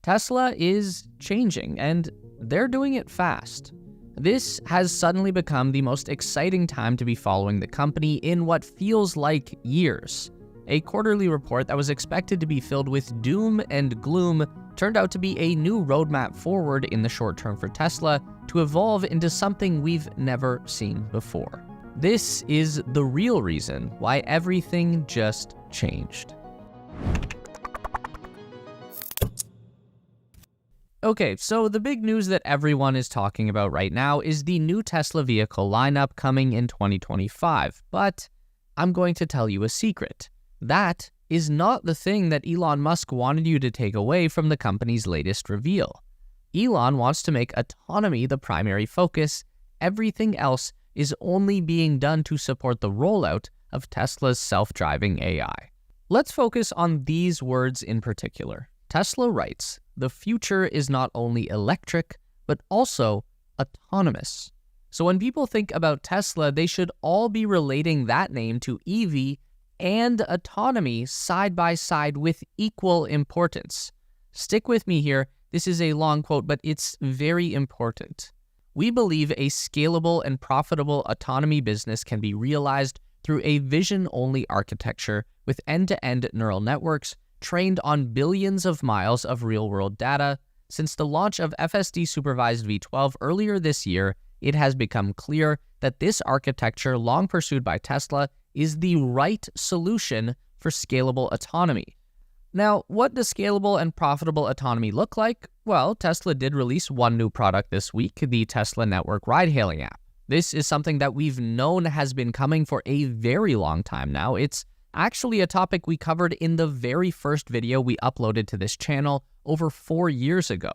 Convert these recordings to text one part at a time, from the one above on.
Tesla is changing, and they're doing it fast. This has suddenly become the most exciting time to be following the company in what feels like years. A quarterly report that was expected to be filled with doom and gloom turned out to be a new roadmap forward in the short term for Tesla to evolve into something we've never seen before. This is the real reason why everything just changed. Okay, so the big news that everyone is talking about right now is the new Tesla vehicle lineup coming in 2025. But I'm going to tell you a secret. That is not the thing that Elon Musk wanted you to take away from the company's latest reveal. Elon wants to make autonomy the primary focus. Everything else is only being done to support the rollout of Tesla's self-driving AI. Let's focus on these words in particular. Tesla writes, "The future is not only electric, but also autonomous." So when people think about Tesla, they should all be relating that name to EV and autonomy side by side with equal importance. Stick with me here. This is a long quote, but it's very important. We believe a scalable and profitable autonomy business can be realized through a vision-only architecture with end-to-end neural networks trained on billions of miles of real-world data. Since the launch of FSD-supervised V12 earlier this year, it has become clear that this architecture, long pursued by Tesla, is the right solution for scalable autonomy. Now, what does scalable and profitable autonomy look like? Well, Tesla did release one new product this week, the Tesla Network ride-hailing app. This is something that we've known has been coming for a very long time now. It's actually a topic we covered in the very first video we uploaded to this channel over 4 years ago.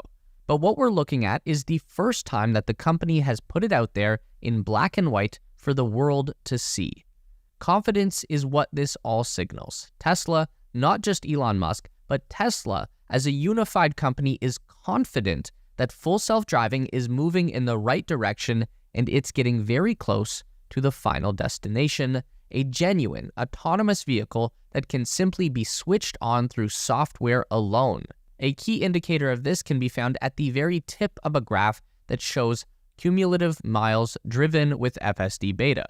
But what we're looking at is the first time that the company has put it out there in black and white for the world to see. Confidence is what this all signals. Tesla, not just Elon Musk, but Tesla as a unified company is confident that full self-driving is moving in the right direction and it's getting very close to the final destination, a genuine autonomous vehicle that can simply be switched on through software alone. A key indicator of this can be found at the very tip of a graph that shows cumulative miles driven with FSD beta.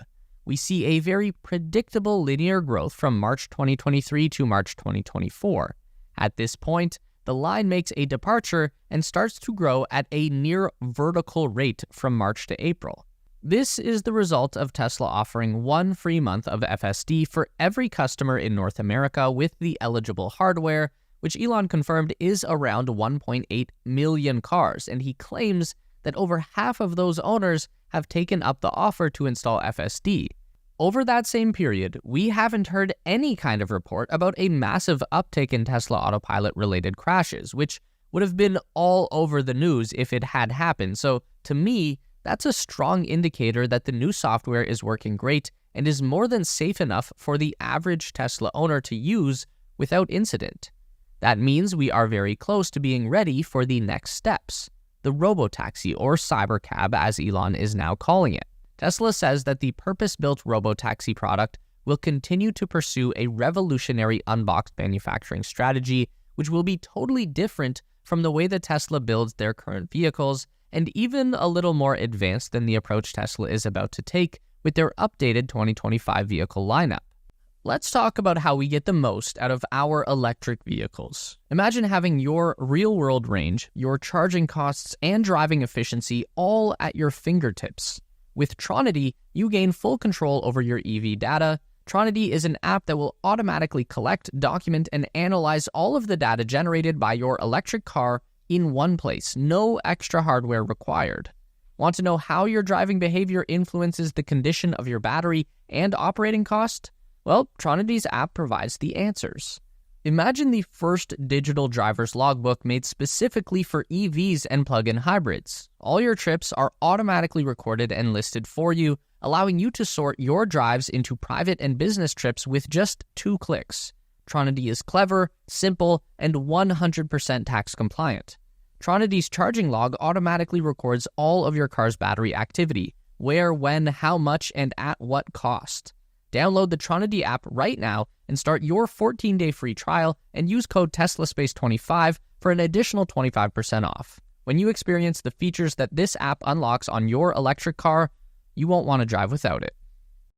We see a very predictable linear growth from March 2023 to March 2024. At this point, the line makes a departure and starts to grow at a near vertical rate from March to April. This is the result of Tesla offering 1 free month of FSD for every customer in North America with the eligible hardware, which Elon confirmed is around 1.8 million cars, and he claims that over half of those owners have taken up the offer to install FSD. Over that same period, we haven't heard any kind of report about a massive uptick in Tesla Autopilot-related crashes, which would have been all over the news if it had happened. So, to me, that's a strong indicator that the new software is working great and is more than safe enough for the average Tesla owner to use without incident. That means we are very close to being ready for the next steps, the robotaxi or cybercab as Elon is now calling it. Tesla says that the purpose-built robotaxi product will continue to pursue a revolutionary unboxed manufacturing strategy, which will be totally different from the way that Tesla builds their current vehicles, and even a little more advanced than the approach Tesla is about to take with their updated 2025 vehicle lineup. Let's talk about how we get the most out of our electric vehicles. Imagine having your real-world range, your charging costs, and driving efficiency all at your fingertips. With Tronity, you gain full control over your EV data. Tronity is an app that will automatically collect, document, and analyze all of the data generated by your electric car in one place. No extra hardware required. Want to know how your driving behavior influences the condition of your battery and operating cost? Well, Tronity's app provides the answers. Imagine the first digital driver's logbook made specifically for EVs and plug-in hybrids. All your trips are automatically recorded and listed for you, allowing you to sort your drives into private and business trips with just 2 clicks. Tronity is clever, simple, and 100% tax compliant. Tronity's charging log automatically records all of your car's battery activity, where, when, how much, and at what cost. Download the Tronity app right now and start your 14-day free trial and use code TESLASPACE25 for an additional 25% off. When you experience the features that this app unlocks on your electric car, you won't want to drive without it.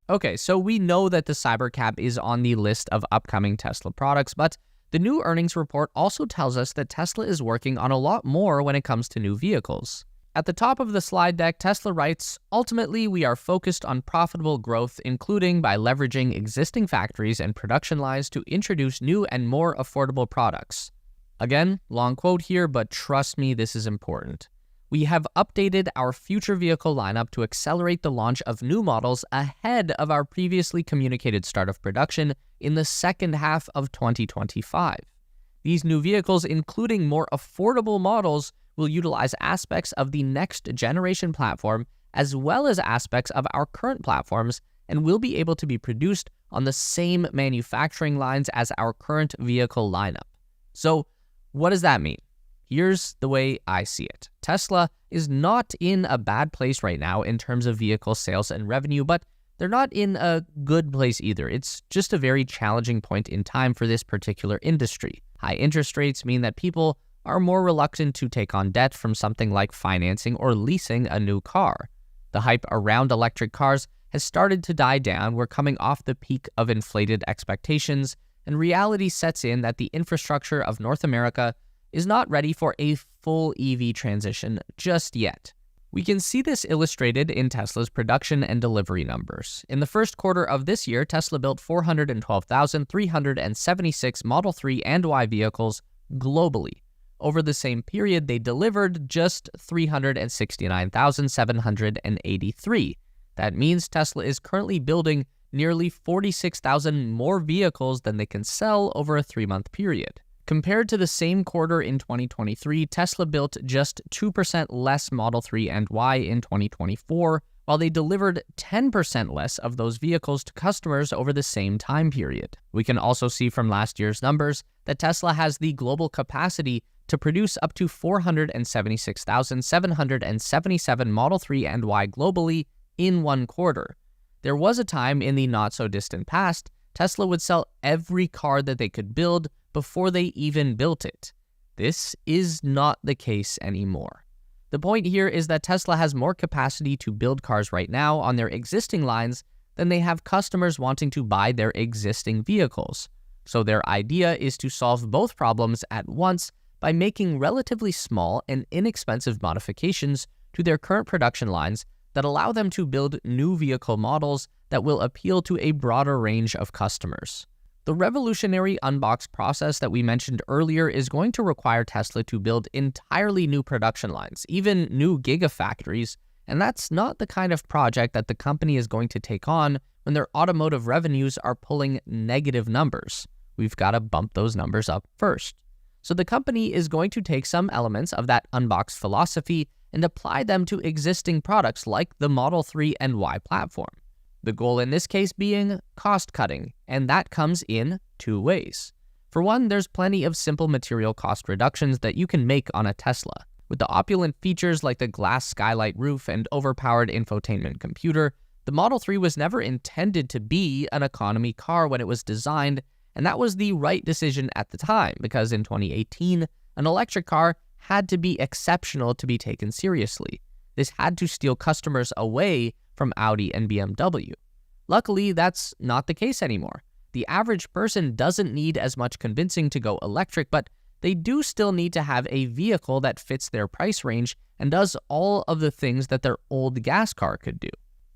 Okay, so we know that the Cybercab is on the list of upcoming Tesla products, but the new earnings report also tells us that Tesla is working on a lot more when it comes to new vehicles. At the top of the slide deck, Tesla writes, "Ultimately, we are focused on profitable growth, including by leveraging existing factories and production lines to introduce new and more affordable products." Again, long quote here, but trust me, this is important. We have updated our future vehicle lineup to accelerate the launch of new models ahead of our previously communicated start of production in the second half of 2025. These new vehicles, including more affordable models, will utilize aspects of the next generation platform as well as aspects of our current platforms and will be able to be produced on the same manufacturing lines as our current vehicle lineup. So, what does that mean? Here's the way I see it. Tesla is not in a bad place right now in terms of vehicle sales and revenue, but they're not in a good place either. It's just a very challenging point in time for this particular industry. High interest rates mean that people are more reluctant to take on debt from something like financing or leasing a new car. The hype around electric cars has started to die down. We're coming off the peak of inflated expectations, and reality sets in that the infrastructure of North America is not ready for a full EV transition just yet. We can see this illustrated in Tesla's production and delivery numbers. In the first quarter of this year, Tesla built 412,376 Model 3 and Y vehicles globally. Over the same period, they delivered just 369,783. That means Tesla is currently building nearly 46,000 more vehicles than they can sell over a 3-month period. Compared to the same quarter in 2023, Tesla built just 2% less Model 3 and Y in 2024, while they delivered 10% less of those vehicles to customers over the same time period. We can also see from last year's numbers that Tesla has the global capacity to produce up to 476,777 Model 3 and Y globally in one quarter. There was a time in the not-so-distant past, Tesla would sell every car that they could build before they even built it. This is not the case anymore. The point here is that Tesla has more capacity to build cars right now on their existing lines than they have customers wanting to buy their existing vehicles. So their idea is to solve both problems at once by making relatively small and inexpensive modifications to their current production lines that allow them to build new vehicle models that will appeal to a broader range of customers. The revolutionary unbox process that we mentioned earlier is going to require Tesla to build entirely new production lines, even new gigafactories, and that's not the kind of project that the company is going to take on when their automotive revenues are pulling negative numbers. We've got to bump those numbers up first. So the company is going to take some elements of that unbox philosophy and apply them to existing products like the Model 3 and Y platform. The goal in this case being cost cutting, and that comes in two ways. For one, there's plenty of simple material cost reductions that you can make on a Tesla. With the opulent features like the glass skylight roof and overpowered infotainment computer, the Model 3 was never intended to be an economy car when it was designed, and that was the right decision at the time because in 2018, an electric car had to be exceptional to be taken seriously. This had to steal customers away from Audi and BMW. Luckily, that's not the case anymore. The average person doesn't need as much convincing to go electric, but they do still need to have a vehicle that fits their price range and does all of the things that their old gas car could do.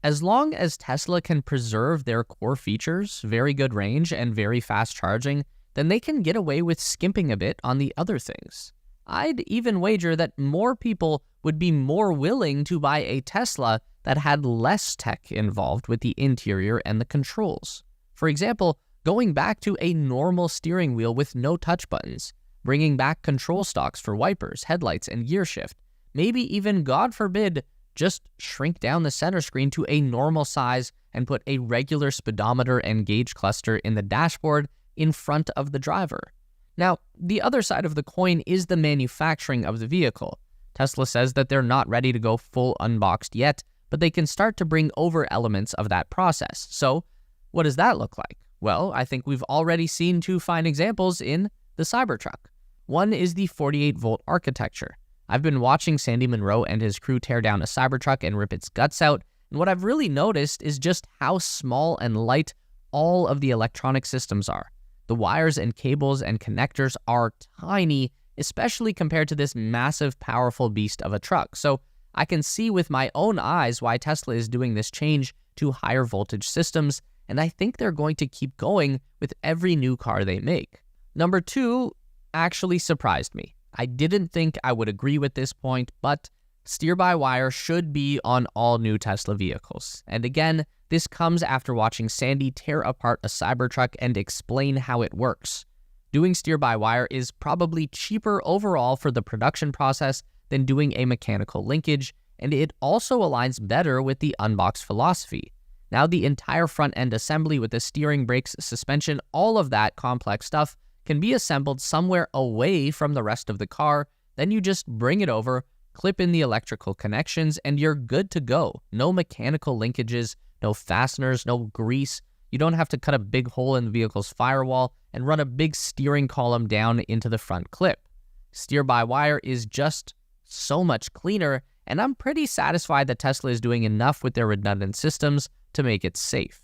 As long as Tesla can preserve their core features, very good range and very fast charging, then they can get away with skimping a bit on the other things. I'd even wager that more people would be more willing to buy a Tesla that had less tech involved with the interior and the controls. For example, going back to a normal steering wheel with no touch buttons, bringing back control stalks for wipers, headlights, and gear shift, maybe even, God forbid, just shrink down the center screen to a normal size and put a regular speedometer and gauge cluster in the dashboard in front of the driver. Now, the other side of the coin is the manufacturing of the vehicle. Tesla says that they're not ready to go full unboxed yet, but they can start to bring over elements of that process. So, what does that look like? Well, I think we've already seen two fine examples in the Cybertruck. One is the 48-volt architecture. I've been watching Sandy Munro and his crew tear down a Cybertruck and rip its guts out, and what I've really noticed is just how small and light all of the electronic systems are. The wires and cables and connectors are tiny, especially compared to this massive, powerful beast of a truck. So I can see with my own eyes why Tesla is doing this change to higher voltage systems, and I think they're going to keep going with every new car they make. Number 2 actually surprised me. I didn't think I would agree with this point, but steer-by-wire should be on all new Tesla vehicles. And again, this comes after watching Sandy tear apart a Cybertruck and explain how it works. Doing steer-by-wire is probably cheaper overall for the production process than doing a mechanical linkage, and it also aligns better with the unbox philosophy. Now the entire front-end assembly with the steering, brakes, suspension, all of that complex stuff can be assembled somewhere away from the rest of the car. Then you just bring it over, clip in the electrical connections, and you're good to go. No mechanical linkages, no fasteners, no grease. You don't have to cut a big hole in the vehicle's firewall and run a big steering column down into the front clip. Steer-by-wire is just so much cleaner, and I'm pretty satisfied that Tesla is doing enough with their redundant systems to make it safe.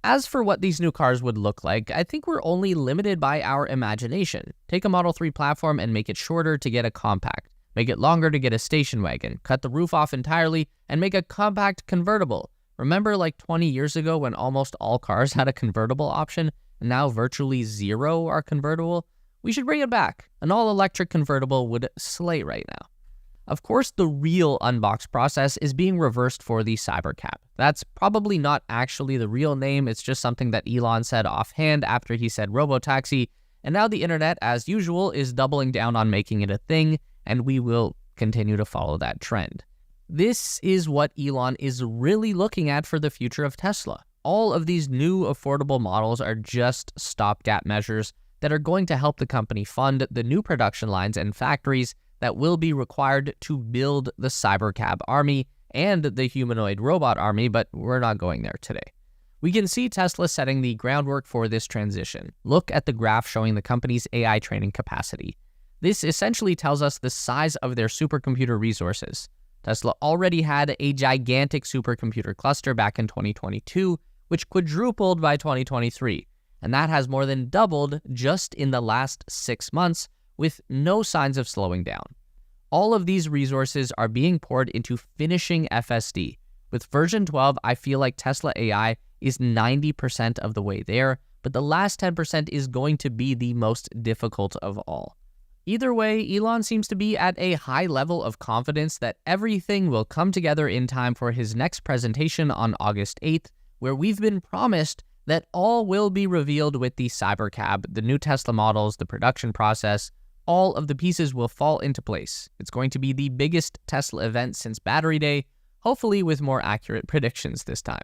As for what these new cars would look like, I think we're only limited by our imagination. Take a Model 3 platform and make it shorter to get a compact. Make it longer to get a station wagon. Cut the roof off entirely and make a compact convertible. Remember like 20 years ago when almost all cars had a convertible option, and now virtually zero are convertible? We should bring it back. An all-electric convertible would slay right now. Of course, the real unbox process is being reversed for the Cybercab. That's probably not actually the real name, it's just something that Elon said offhand after he said robotaxi, and now the internet, as usual, is doubling down on making it a thing, and we will continue to follow that trend. This is what Elon is really looking at for the future of Tesla. All of these new affordable models are just stopgap measures that are going to help the company fund the new production lines and factories that will be required to build the Cybercab army and the humanoid robot army, but we're not going there today. We can see Tesla setting the groundwork for this transition. Look at the graph showing the company's AI training capacity. This essentially tells us the size of their supercomputer resources. Tesla already had a gigantic supercomputer cluster back in 2022, which quadrupled by 2023, and that has more than doubled just in the last 6 months, with no signs of slowing down. All of these resources are being poured into finishing FSD. With version 12, I feel like Tesla AI is 90% of the way there, but the last 10% is going to be the most difficult of all. Either way, Elon seems to be at a high level of confidence that everything will come together in time for his next presentation on August 8th, where we've been promised that all will be revealed with the Cybercab, the new Tesla models, the production process. All of the pieces will fall into place. It's going to be the biggest Tesla event since Battery Day, hopefully with more accurate predictions this time.